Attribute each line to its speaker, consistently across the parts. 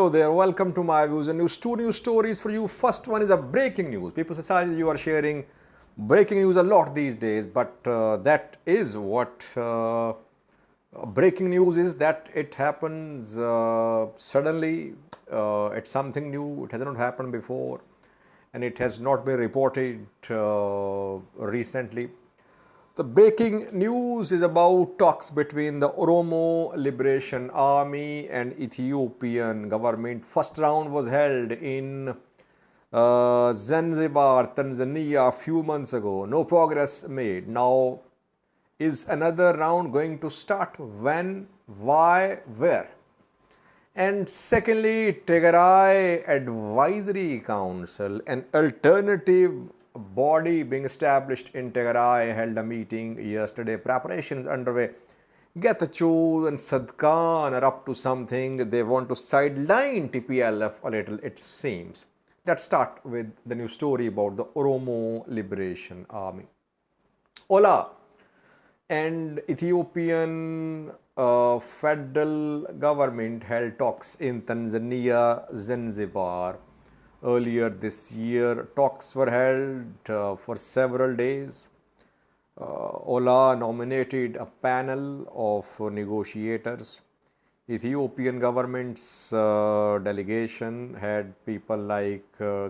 Speaker 1: Hello there, welcome to my views and news. Two news stories for you. First one is a breaking news. People say you are sharing breaking news a lot these days, but that is what breaking news is, that it happens suddenly. It's something new, it has not happened before, and it has not been reported recently. The breaking news is about talks between the Oromo Liberation Army and Ethiopian government. First round was held in Zanzibar, Tanzania a few months ago. No progress made. Now, is another round going to start? When? Why? Where? And secondly, Tigray Advisory Council, an alternative body being established in Tigray, held a meeting yesterday. Preparations underway. Getachew and Tsadkan are up to something. They want to sideline TPLF a little, it seems. Let's start with the new story about the Oromo Liberation Army. OLA and Ethiopian federal government held talks in Tanzania, Zanzibar. Earlier this year, talks were held for several days. OLA nominated a panel of negotiators. Ethiopian government's delegation had people like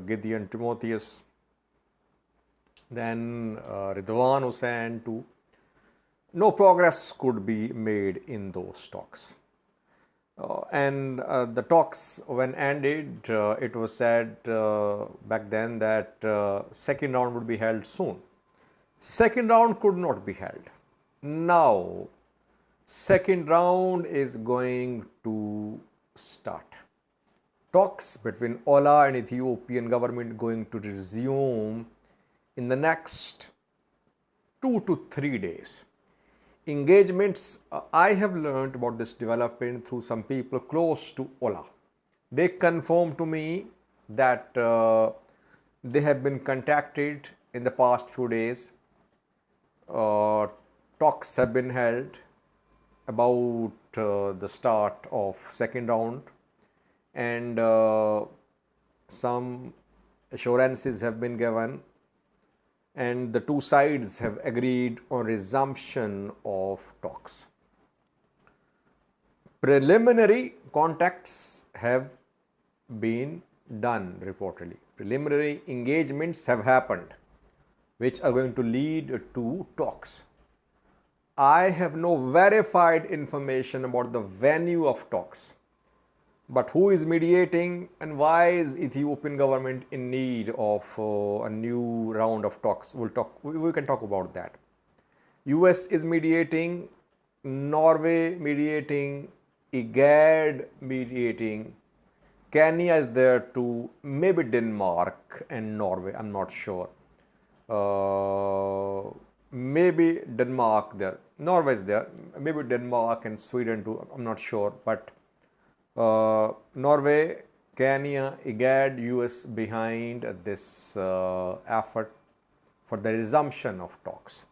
Speaker 1: Gideon Timotheus, then Ridwan Hussein too. No progress could be made in those talks. And the talks, when ended, it was said back then that second round would be held soon. Second round could not be held. Now, second round is going to start. Talks between OLA and Ethiopian government going to resume in the next 2 to 3 days. Engagements, I have learned about this development through some people close to OLA. They confirmed to me that they have been contacted in the past few days. Talks have been held about the start of second round, and some assurances have been given, and the two sides have agreed on resumption of talks. Preliminary contacts have been done, reportedly. Preliminary engagements have happened, which are going to lead to talks. I have no verified information about the venue of talks. But who is mediating, and why is Ethiopian government in need of a new round of talks? We can talk about that. US is mediating, Norway mediating, IGAD mediating, Kenya is there too, maybe Denmark and Norway, I'm not sure. Maybe Denmark there, Norway is there, maybe Denmark and Sweden too, I'm not sure, but Norway, Kenya, IGAD, US behind this effort for the resumption of talks.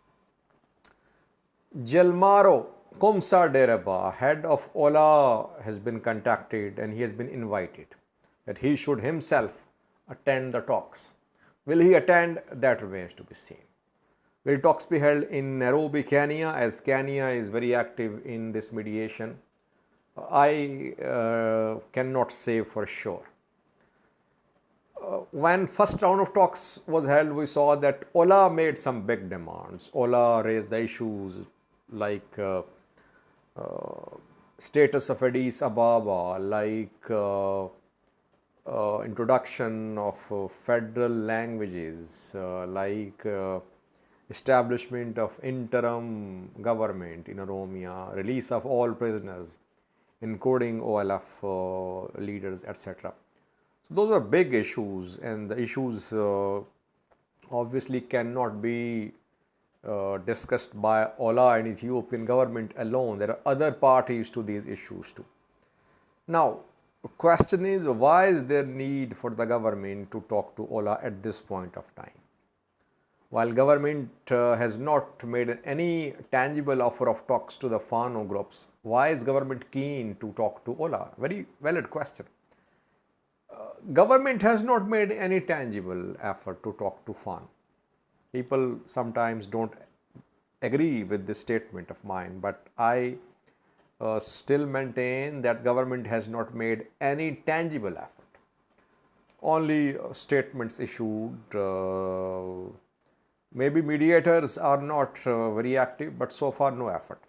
Speaker 1: Jelmaro Komsa Dereba, head of OLA, has been contacted and he has been invited that he should himself attend the talks. Will he attend? That remains to be seen. Will talks be held in Nairobi, Kenya, as Kenya is very active in this mediation? I cannot say for sure. When first round of talks was held, we saw that OLA made some big demands. OLA raised the issues like status of Addis Ababa, like introduction of federal languages, like establishment of interim government in Oromia, release of all prisoners, including OLF leaders, etc. So those are big issues, and the issues obviously cannot be discussed by OLA and Ethiopian government alone. There are other parties to these issues too. Now, the question is, why is there need for the government to talk to OLA at this point of time? While government has not made any tangible offer of talks to the Fano groups, why is government keen to talk to OLA? Very valid question. government has not made any tangible effort to talk to FAN. People sometimes don't agree with this statement of mine, but I still maintain that government has not made any tangible effort. Only statements issued. Maybe mediators are not very active, but so far no effort,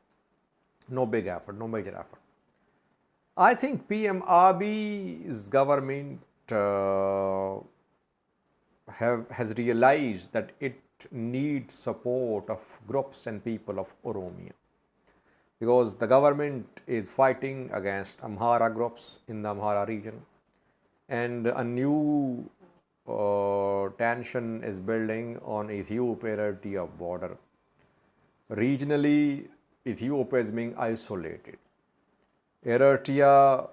Speaker 1: no big effort, no major effort. I think PM Abiy's government has realized that it needs support of groups and people of Oromia, because the government is fighting against Amhara groups in the Amhara region, and a new tension is building on Ethiopia-Eritrea border. Regionally, Ethiopia is being isolated. Eritrea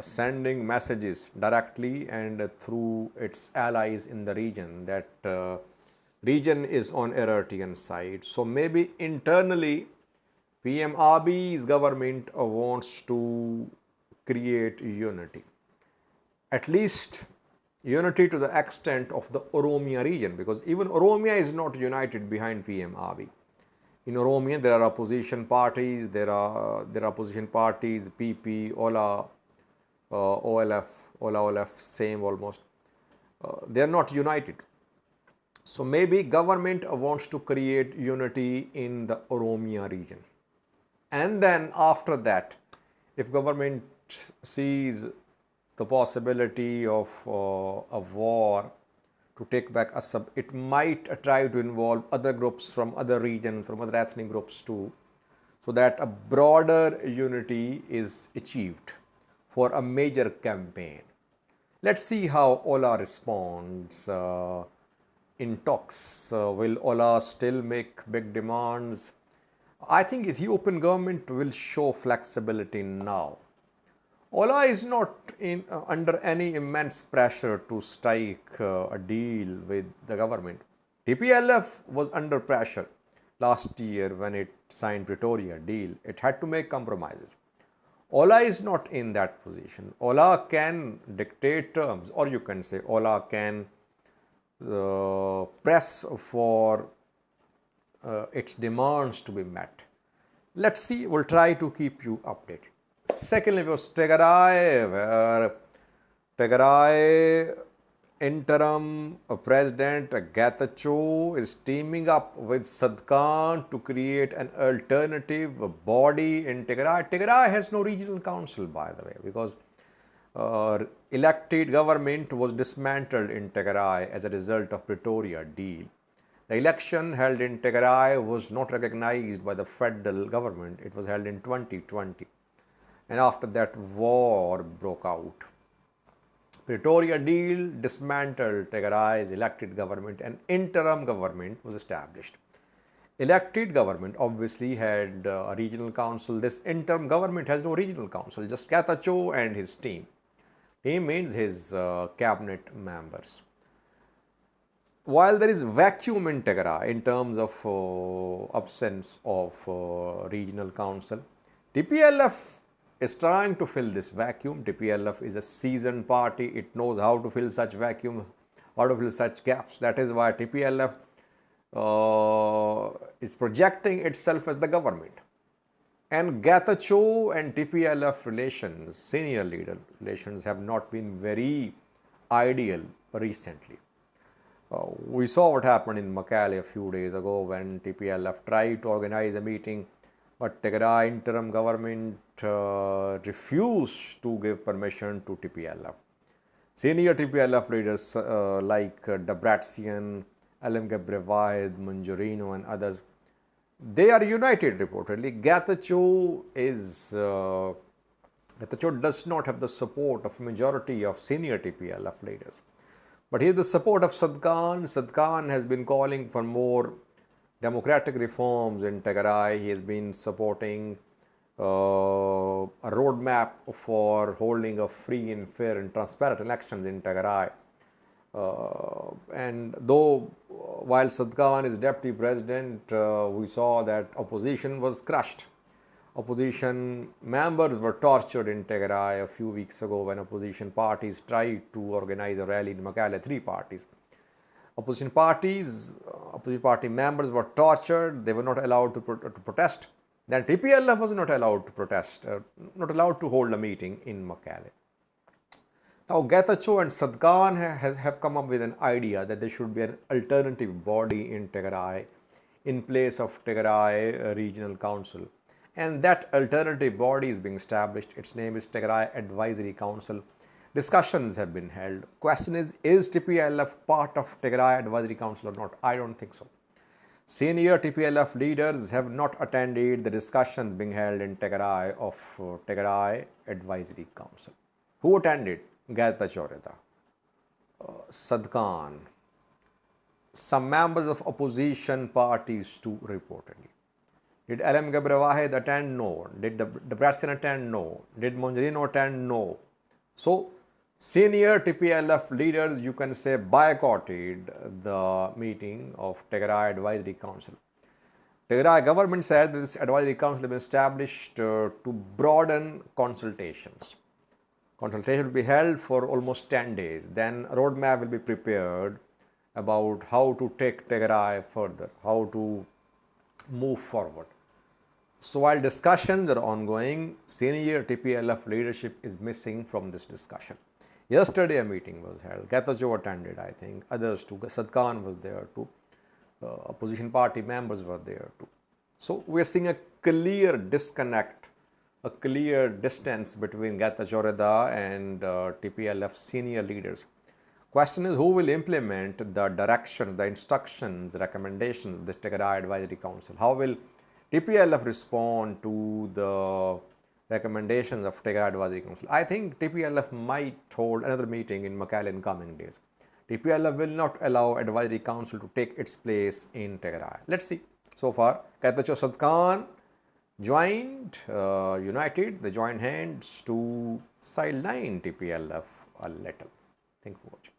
Speaker 1: sending messages directly and through its allies in the region that region is on Eritrean side. So maybe internally PM Abiy's government wants to create unity. At least unity to the extent of the Oromia region, because even Oromia is not united behind PM Abiy. In Oromia, there are opposition parties, there are opposition parties, PP, OLA, OLA-OLF, same almost. They are not united. So maybe government wants to create unity in the Oromia region. And then after that, if government sees the possibility of a war to take back Assam, it might try to involve other groups from other regions, from other ethnic groups too, so that a broader unity is achieved for a major campaign. Let's see how OLA responds in talks. Will OLA still make big demands? I think Ethiopian government will show flexibility now. OLA is not under any immense pressure to strike a deal with the government. TPLF was under pressure last year when it signed Pretoria deal. It had to make compromises. OLA is not in that position. OLA can dictate terms, or you can say OLA can press for its demands to be met. Let's see, we'll try to keep you updated. Secondly, was Tigray, where Tigray interim President Getachew is teaming up with Tsadkan to create an alternative body in Tigray. Tigray has no regional council, by the way, because elected government was dismantled in Tigray as a result of Pretoria deal. The election held in Tigray was not recognized by the federal government. It was held in 2020. And after that, war broke out. Pretoria deal dismantled Tigray's elected government, and interim government was established. Elected government obviously had a regional council. This interim government has no regional council, just Getachew and his team. Team means his cabinet members. While there is vacuum in Tigray in terms of absence of regional council, TPLF is trying to fill this vacuum. TPLF is a seasoned party. It knows how to fill such vacuum, how to fill such gaps. That is why TPLF is projecting itself as the government. And Getachew and TPLF relations, senior leader relations, have not been very ideal recently. We saw what happened in Mekelle a few days ago when TPLF tried to organize a meeting, but Tigray interim government refused to give permission to TPLF. Senior TPLF leaders like Debretsion, Alim Gebrevaid, Manjurino and others, they are united reportedly. Getachew does not have the support of majority of senior TPLF leaders. But he has the support of Tsadkan. Tsadkan has been calling for more democratic reforms in Tigray. He has been supporting a roadmap for holding a free and fair and transparent elections in Tigray. And though while Tsadkan is deputy president, we saw that opposition was crushed. Opposition members were tortured in Tigray a few weeks ago when opposition parties tried to organize a rally in Mekelle. Three parties. Opposition party members were tortured. They were not allowed to protest. Then TPLF was not allowed to protest, not allowed to hold a meeting in Mekelle. Now, Getachew and Tsadkan have come up with an idea that there should be an alternative body in Tigray in place of Tigray Regional Council. And that alternative body is being established. Its name is Tigray Advisory Council. Discussions have been held. Question is TPLF part of Tigray Advisory Council or not? I don't think so. Senior TPLF leaders have not attended the discussions being held in Tigray of Tigray Advisory Council. Who attended? Getachew, Tsadkan, some members of opposition parties too, reportedly. Did LM Gabrawahed attend? No. Did Debrecen attend? No. Did Monjarino attend? No. So, senior TPLF leaders, you can say, boycotted the meeting of Tigray Advisory Council. Tigray government said that this advisory council has been established to broaden consultations. Consultation will be held for almost 10 days. Then a roadmap will be prepared about how to take Tigray further, how to move forward. So while discussions are ongoing, senior TPLF leadership is missing from this discussion. Yesterday a meeting was held. Getachew attended, I think. Others too. Tsadkan was there too. Opposition party members were there too. So we are seeing a clear disconnect, a clear distance between Getachew and TPLF senior leaders. Question is, who will implement the directions, the instructions, the recommendations of the Tigray Advisory Council? How will TPLF respond to the recommendations of Tigray Advisory Council? I think TPLF might hold another meeting in Mekelle in coming days. TPLF will not allow Advisory Council to take its place in Tigray. Let's see. So far, Getachew, Tsadkan joined, united, they joined hands to sideline TPLF a little. Thank you for watching.